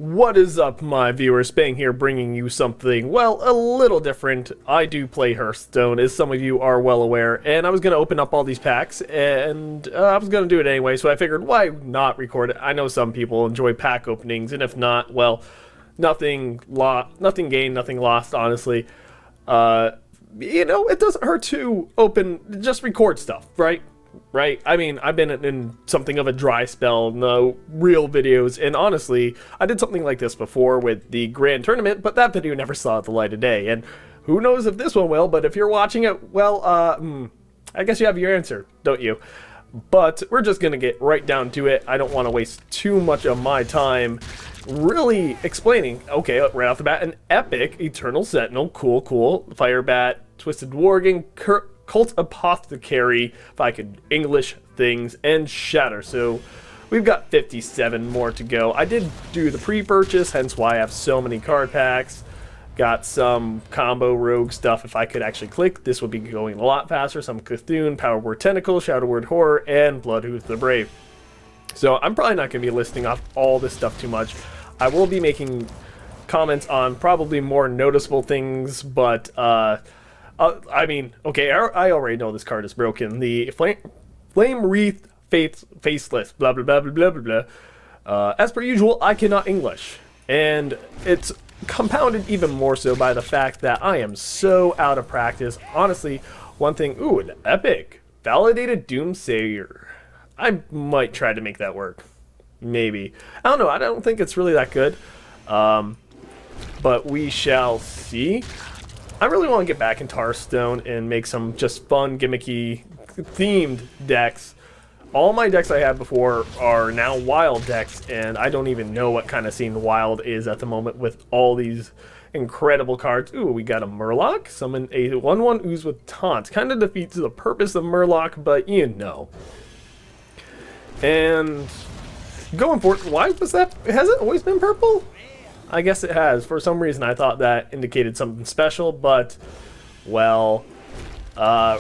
What is up, my viewers? Spang here, bringing you something, well, a little different. I do play Hearthstone, as some of you are well aware, and I was going to open up all these packs, and I was going to do it anyway, so I figured, why not record it? I know some people enjoy pack openings, and if not, well, nothing gained, nothing lost, honestly. You know, it doesn't hurt to just record stuff, right? Right? I mean, I've been in something of a dry spell, no real videos, and honestly, I did something like this before with the Grand Tournament, but that video never saw the light of day, and who knows if this one will, but if you're watching it, well, I guess you have your answer, don't you? But we're just gonna get right down to it. I don't want to waste too much of my time really explaining. Okay, right off the bat, an epic Eternal Sentinel, cool, Fire Bat, Twisted Worgen, Cult Apothecary, if I could English things, and Shatter. So we've got 57 more to go. I did do the pre-purchase, hence why I have so many card packs. Got some combo rogue stuff. If I could actually click, this would be going a lot faster. Some Cthulhu, Power Word Tentacle, Shadow Word Horror, and Bloodhoof the Brave. So I'm probably not going to be listing off all this stuff too much. I will be making comments on probably more noticeable things, but I mean, okay, I already know this card is broken. The Flame Wreath Faceless, blah, blah, blah, blah, blah, blah, blah. As per usual, I cannot English. And it's compounded even more so by the fact that I am so out of practice. Honestly, one thing, ooh, an epic. Validated Doomsayer. I might try to make that work. Maybe. I don't know, I don't think it's really that good. But we shall see. I really want to get back into Hearthstone and make some just fun, gimmicky, themed decks. All my decks I had before are now wild decks, and I don't even know what kind of scene wild is at the moment with all these incredible cards. Ooh, we got a Murloc, summon a 1/1 Ooze with Taunt. Kind of defeats the purpose of Murloc, but you know. And going for it, why was that? Has it always been purple? I guess it has. For some reason, I thought that indicated something special, but, well, I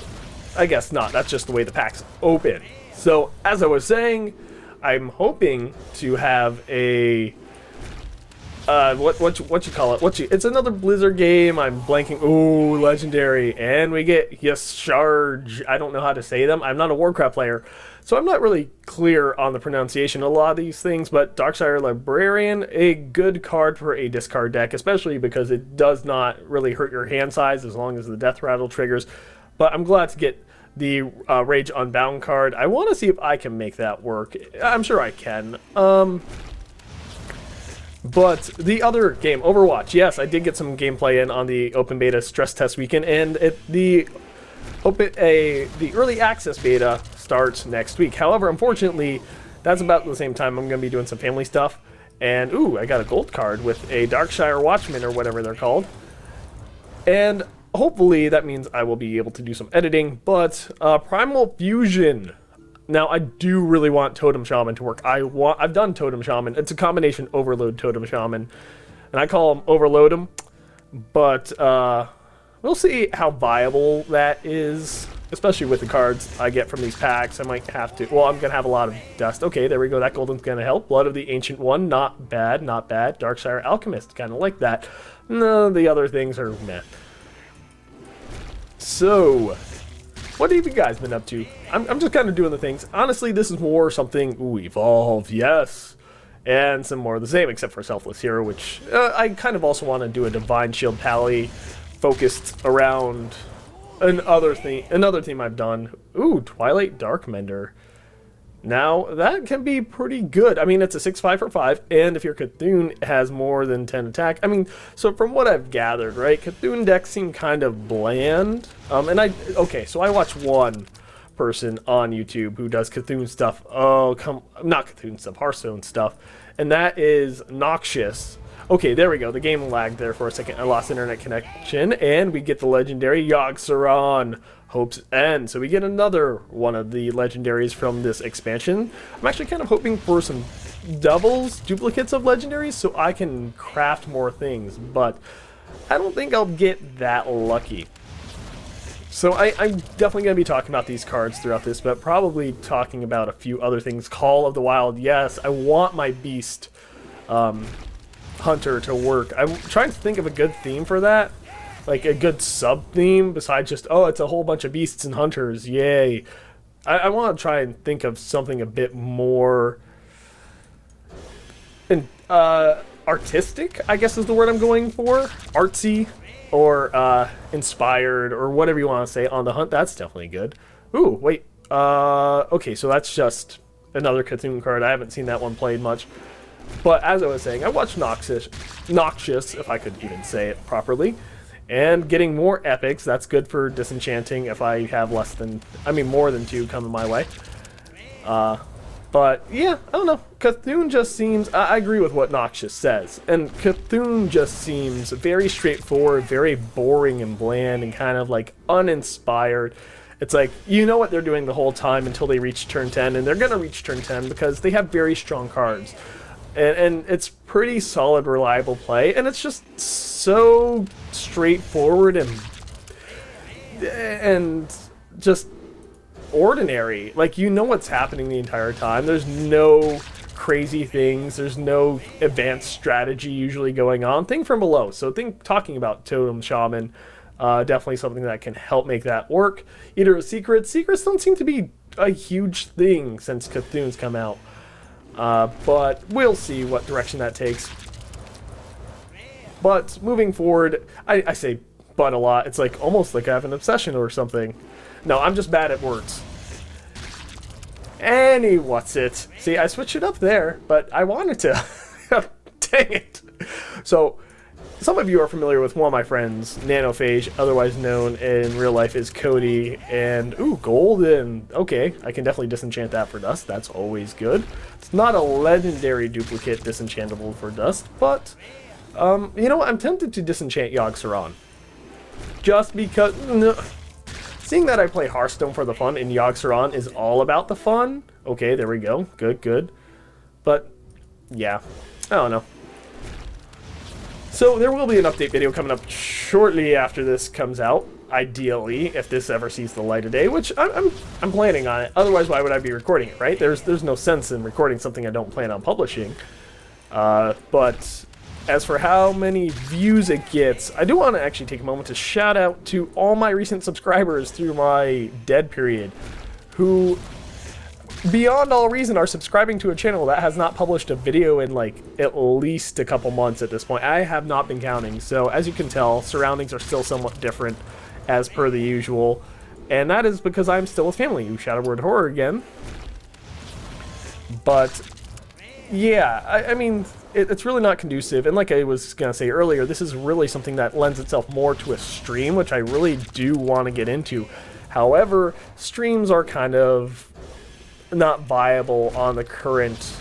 guess not. That's just the way the packs open. So, as I was saying, I'm hoping to have a, what you call it? It's another Blizzard game. I'm blanking. Ooh, legendary. And we get Yasharge. I don't know how to say them. I'm not a Warcraft player, so I'm not really clear on the pronunciation of a lot of these things, but Darkshire Librarian, a good card for a discard deck, especially because it does not really hurt your hand size as long as the Death Rattle triggers. But I'm glad to get the Rage Unbound card. I want to see if I can make that work. I'm sure I can. But the other game, Overwatch, yes, I did get some gameplay in on the open beta stress test weekend, and the early access beta starts next week. However, unfortunately, that's about the same time I'm going to be doing some family stuff. And, ooh, I got a gold card with a Darkshire Watchman, or whatever they're called. And hopefully that means I will be able to do some editing. But Primal Fusion. Now, I do really want Totem Shaman to work. I've done Totem Shaman. It's a combination Overload Totem Shaman. And I call them Overload them. But we'll see how viable that is, especially with the cards I get from these packs. I might have to, well, I'm going to have a lot of dust. Okay, there we go. That golden's going to help. Blood of the Ancient One, not bad, not bad. Darkshire Alchemist, kind of like that. No, the other things are meh. So, what have you guys been up to? I'm just kind of doing the things. Honestly, this is more something, ooh, Evolve, yes. And some more of the same, except for Selfless Hero, which I kind of also want to do a Divine Shield Pally focused around another theme I've done. Ooh, Twilight Darkmender. Now, that can be pretty good. I mean, it's a 6/5 for 5, and if your Cthulhu has more than 10 attack, I mean, so from what I've gathered, right, Cthulhu decks seem kind of bland. Okay, so I watch one person on YouTube who does Cthulhu stuff. Oh, not Cthulhu stuff, Hearthstone stuff, and that is Noxious. Okay, there we go. The game lagged there for a second. I lost internet connection, and we get the legendary Yogg-Saron, Hope's End. So we get another one of the legendaries from this expansion. I'm actually kind of hoping for some duplicates of legendaries, so I can craft more things, but I don't think I'll get that lucky. So I'm definitely going to be talking about these cards throughout this, but probably talking about a few other things. Call of the Wild, yes, I want my Beast Hunter to work. I'm trying to think of a good theme for that. Like a good sub-theme besides just, oh, it's a whole bunch of beasts and hunters. Yay. I want to try and think of something a bit more artistic, I guess is the word I'm going for. Artsy or inspired or whatever you want to say on the hunt. That's definitely good. Ooh, wait. Okay, so that's just another Cthulhu card. I haven't seen that one played much. But as I was saying, I watched Noxious, if I could even say it properly. And getting more epics, that's good for disenchanting if I have more than 2 coming my way. But yeah, I don't know. Cthulhu just seems, I agree with what Noxious says. And Cthulhu just seems very straightforward, very boring and bland and kind of like uninspired. It's like, you know what they're doing the whole time until they reach turn 10, and they're going to reach turn 10 because they have very strong cards. And it's pretty solid, reliable play, and it's just so straightforward and just ordinary. Like, you know what's happening the entire time. There's no crazy things. There's no advanced strategy usually going on. Think from below. So talking about Totem Shaman, definitely something that can help make that work. Eater of Secrets. Secrets don't seem to be a huge thing since Cthulhu's come out. But we'll see what direction that takes. But moving forward, I say but a lot. It's like almost like I have an obsession or something. No, I'm just bad at words. What's it? See, I switched it up there, but I wanted to. Dang it. So, some of you are familiar with one of my friends, Nanophage, otherwise known in real life as Cody, and ooh, golden. Okay, I can definitely disenchant that for dust. That's always good. It's not a legendary duplicate disenchantable for dust, but you know what? I'm tempted to disenchant Yogg-Saron. Just because, no. Seeing that I play Hearthstone for the fun and Yogg-Saron is all about the fun. Okay, there we go. Good. But yeah, I don't know. So there will be an update video coming up shortly after this comes out, ideally, if this ever sees the light of day, which I'm planning on it. Otherwise, why would I be recording it, right? There's no sense in recording something I don't plan on publishing. But as for how many views it gets, I do want to actually take a moment to shout out to all my recent subscribers through my dead period, who, beyond all reason, are subscribing to a channel that has not published a video in like at least a couple months at this point. I have not been counting, so as you can tell, surroundings are still somewhat different as per the usual, and that is because I'm still with family. You shout a word horror again. But yeah, I mean, it's really not conducive, and like I was gonna say earlier, this is really something that lends itself more to a stream, which I really do want to get into. However, streams are kind of not viable on the current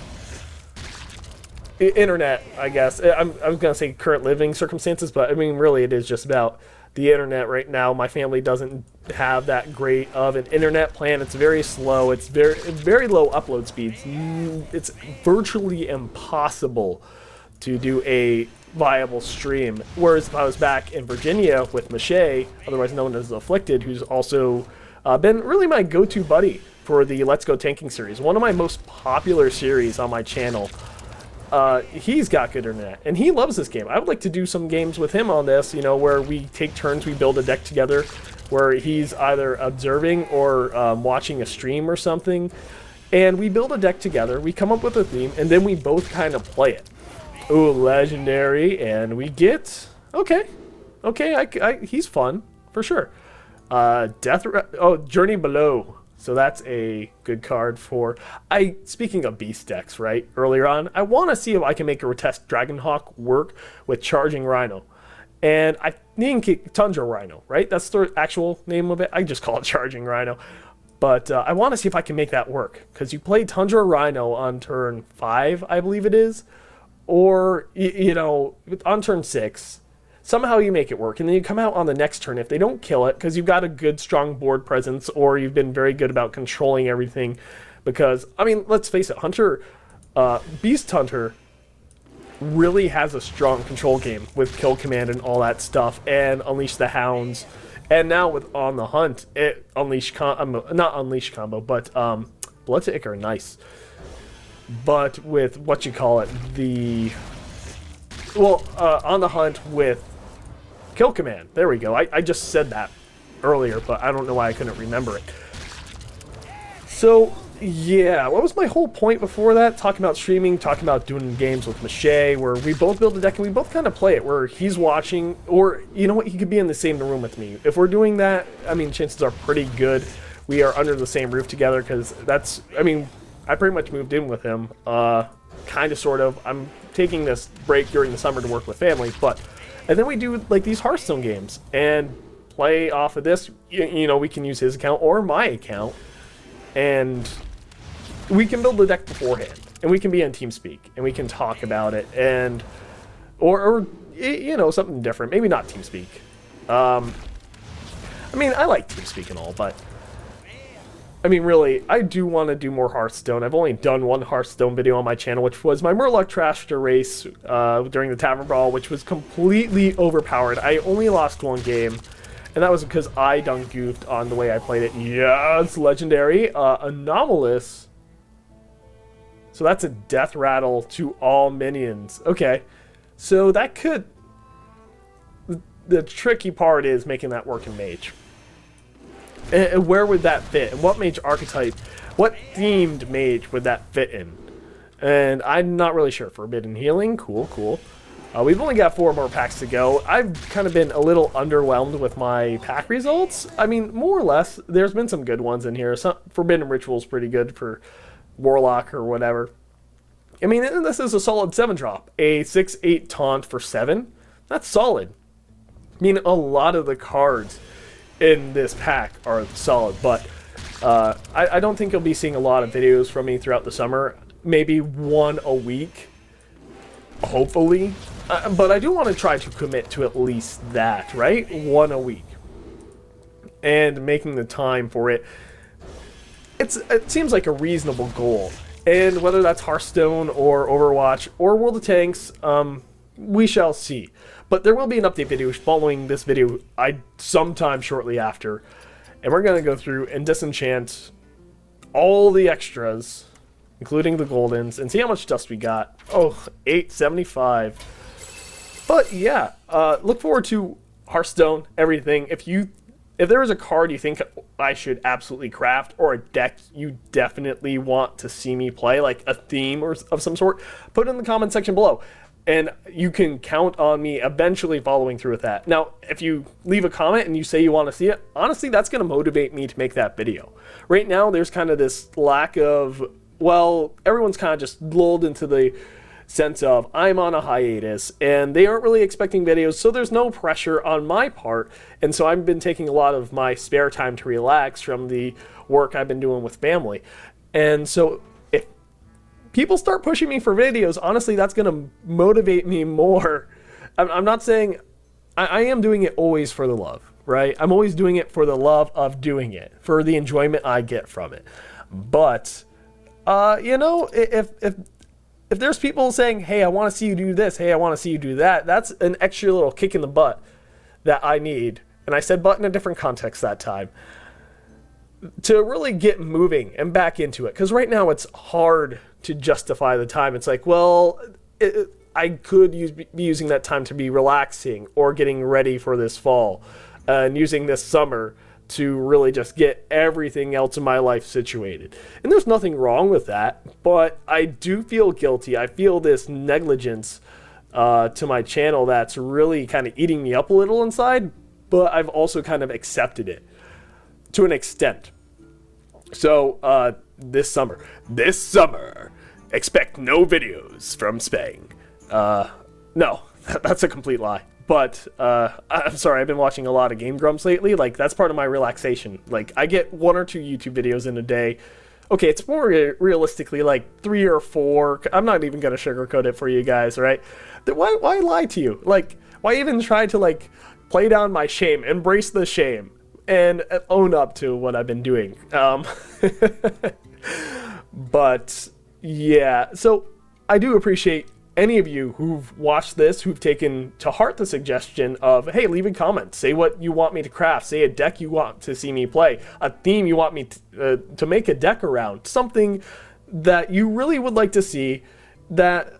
internet, I guess. I was gonna say current living circumstances, but I mean, really, it is just about the internet right now. My family doesn't have that great of an internet plan. It's very slow. It's very low upload speeds. It's virtually impossible to do a viable stream. Whereas if I was back in Virginia with Mache, otherwise known as Afflicted, who's also been really my go-to buddy for the Let's Go Tanking series, one of my most popular series on my channel. He's got good internet, and he loves this game. I would like to do some games with him on this, you know, where we take turns, we build a deck together, where he's either observing or watching a stream or something, and we build a deck together, we come up with a theme, and then we both kind of play it. Ooh, legendary, and we get... Okay, he's fun, for sure. Journey Below. So that's a good card for... Speaking of beast decks, right, earlier on, I want to see if I can make a Grotesque Dragonhawk work with Charging Rhino. And I think Tundra Rhino, right? That's the actual name of it. I just call it Charging Rhino. But I want to see if I can make that work. Because you play Tundra Rhino on turn 5, I believe it is. Or, you know, on turn 6... Somehow you make it work, and then you come out on the next turn. If they don't kill it, because you've got a good, strong board presence, or you've been very good about controlling everything, because, I mean, let's face it, Beast Hunter really has a strong control game with Kill Command and all that stuff, and Unleash the Hounds, and now with On the Hunt, not Unleash combo, but Blood to Ichor, nice. But with, the well, on the hunt with Kill Command. There we go. I just said that earlier, but I don't know why I couldn't remember it. So, yeah, what was my whole point before that? Talking about streaming, talking about doing games with Mache, where we both build a deck and we both kind of play it, where he's watching, or, you know what, he could be in the same room with me. If we're doing that, I mean, chances are pretty good we are under the same roof together, because that's, I mean, I pretty much moved in with him, kind of, sort of. I'm taking this break during the summer to work with family, but, and then we do, like, these Hearthstone games, and play off of this. You know, we can use his account or my account, and we can build the deck beforehand, and we can be on TeamSpeak, and we can talk about it, and or you know, something different. Maybe not TeamSpeak. I mean, I like TeamSpeak and all, but I mean, really, I do want to do more Hearthstone. I've only done one Hearthstone video on my channel, which was my Murloc Trashter race during the Tavern Brawl, which was completely overpowered. I only lost one game, and that was because I done goofed on the way I played it. Yes, legendary. Anomalous. So that's a death rattle to all minions. Okay. So that could... The tricky part is making that work in Mage. And where would that fit? And what Mage archetype, what themed Mage would that fit in? And I'm not really sure. Forbidden Healing, cool, cool. We've only got 4 more packs to go. I've kind of been a little underwhelmed with my pack results. I mean, more or less, there's been some good ones in here. Some Forbidden Ritual's pretty good for Warlock or whatever. I mean, this is a solid 7-drop. A 6/8 taunt for 7. That's solid. I mean, a lot of the cards in this pack are solid, but I don't think you'll be seeing a lot of videos from me throughout the summer. Maybe 1 a week, hopefully. But I do want to try to commit to at least that, right? 1 a week. And making the time for it. It seems like a reasonable goal. And whether that's Hearthstone or Overwatch or World of Tanks, we shall see. But there will be an update video following this video sometime shortly after. And we're going to go through and disenchant all the extras, including the Goldens, and see how much dust we got. Oh, 875. But yeah, look forward to Hearthstone, everything. If there is a card you think I should absolutely craft, or a deck you definitely want to see me play, like a theme or of some sort, put it in the comment section below. And you can count on me eventually following through with that. Now, if you leave a comment and you say you want to see it, honestly, that's going to motivate me to make that video. Right now, there's kind of this lack of, well, everyone's kind of just lulled into the sense of I'm on a hiatus and they aren't really expecting videos, so there's no pressure on my part. And so I've been taking a lot of my spare time to relax from the work I've been doing with family. And so if people start pushing me for videos, honestly, that's going to motivate me more. I'm not saying I am doing it always for the love, right? I'm always doing it for the love of doing it, for the enjoyment I get from it. But, you know, if there's people saying, hey, I want to see you do this, hey, I want to see you do that, that's an extra little kick in the butt that I need. And I said butt in a different context that time. To really get moving and back into it. Because right now it's hard to justify the time. It's like, well, I could be using that time to be relaxing or getting ready for this fall. And using this summer to really just get everything else in my life situated. And there's nothing wrong with that, but I do feel guilty. I feel this negligence to my channel that's really kind of eating me up a little inside, but I've also kind of accepted it to an extent. So this summer, expect no videos from Spang. No, that's a complete lie. But, I'm sorry, I've been watching a lot of Game Grumps lately. Like, that's part of my relaxation. Like, I get 1 or 2 YouTube videos in a day. Okay, it's more realistically like 3 or 4. I'm not even going to sugarcoat it for you guys, right? Why lie to you? Like, why even try to, like, play down my shame, embrace the shame, and own up to what I've been doing? But, yeah, so I do appreciate any of you who've watched this, who've taken to heart the suggestion of, hey, leave a comment, say what you want me to craft, say a deck you want to see me play, a theme you want me to make a deck around, something that you really would like to see that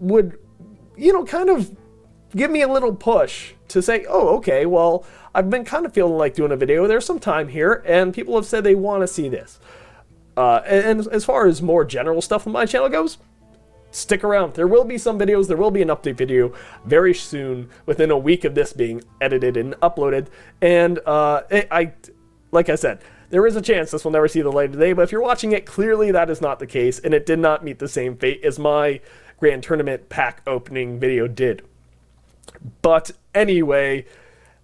would you know, kind of give me a little push to say, oh, okay, well, I've been kind of feeling like doing a video. There's some time here, and people have said they want to see this. And as far as more general stuff on my channel goes, stick around. There will be some videos. There will be an update video very soon, within a week of this being edited and uploaded. And like I said, there is a chance this will never see the light of day, but if you're watching it, clearly that is not the case, and it did not meet the same fate as my Grand Tournament pack opening video did. But anyway,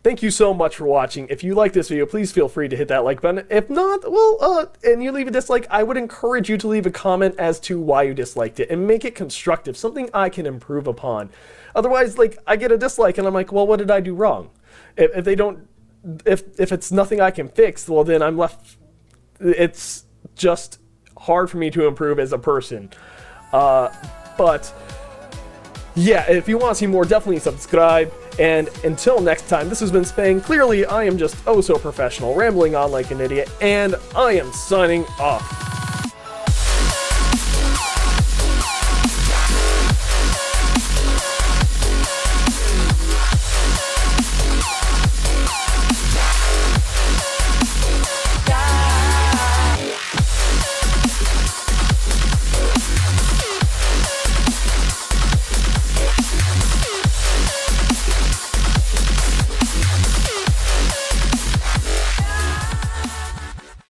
thank you so much for watching. If you like this video, please feel free to hit that like button. If not, well, and you leave a dislike, I would encourage you to leave a comment as to why you disliked it and make it constructive, something I can improve upon. Otherwise, like, I get a dislike and I'm like, well, what did I do wrong? If they don't, if it's nothing I can fix, well, then I'm left, it's just hard for me to improve as a person. But yeah, if you want to see more, definitely subscribe. And until next time, this has been Spang. Clearly, I am just oh so professional, rambling on like an idiot, and I am signing off.